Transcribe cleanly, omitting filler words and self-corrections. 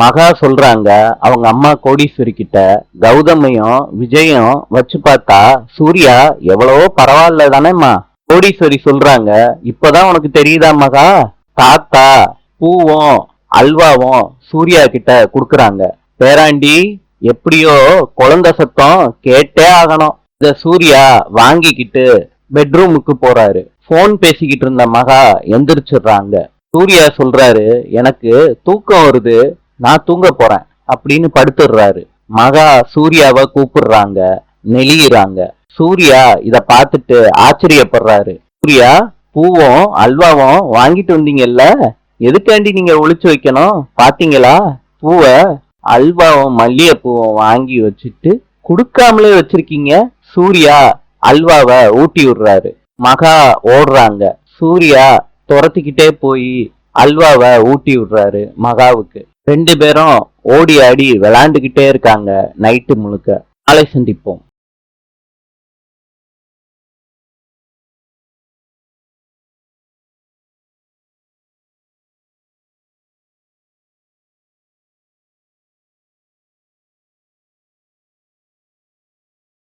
மகா சொல்றாங்க அவங்க அம்மா கோடீஸ்வரி கிட்ட, கௌதமையும் விஜயும் வச்சு பார்த்தா சூர்யா எவ்வளவோ பரவாயில்ல தானேம்மா. கோடீஸ்வரி சொல்றாங்க, இப்பதான் உனக்கு தெரியுதா மகா, தாத்தா பூவும் அல்வாவும் சூர்யா கிட்ட குடுக்குறாங்க. பேராண்டி, எப்படியோ குழந்தை சத்தம் கேட்டே ஆகணும். இத சூர்யா வாங்கிக்கிட்டு பெட்ரூமுக்கு போறாரு. போன் பேசிக்கிட்டு இருந்த மகா எந்திரிச்சிடுறாங்க. சூர்யா சொல்றாரு, எனக்கு தூக்கம் வருது, நான் தூங்க போறேன் அப்படின்னு படுத்துடுறாரு. மகா சூர்யாவை கூப்பிடுறாங்க, நெளியிறாங்க. சூர்யா இத பார்த்துட்டு ஆச்சரியப்படுறாரு. சூர்யா, பூவும் அல்வாவும் வாங்கிட்டு வந்தீங்கல்ல, எதுக்காண்டி நீங்க ஒளிச்சு வைக்கணும் பாத்தீங்களா? பூவை அல்வாவும் மல்லிகைப்பூவும் வாங்கி வச்சுட்டு குடுக்காமலே வச்சிருக்கீங்க. சூர்யா அல்வாவை ஊட்டி விடுறாரு. மகா ஓடுறாங்க. சூர்யா துரத்திக்கிட்டே போய் அல்வாவை ஊட்டி விடுறாரு மகாவுக்கு. ரெண்டு பேரும் ஓடி ஆடி விளையாண்டுகிட்டே இருக்காங்க நைட்டு முழுக்க. நாளை சந்திப்போம்.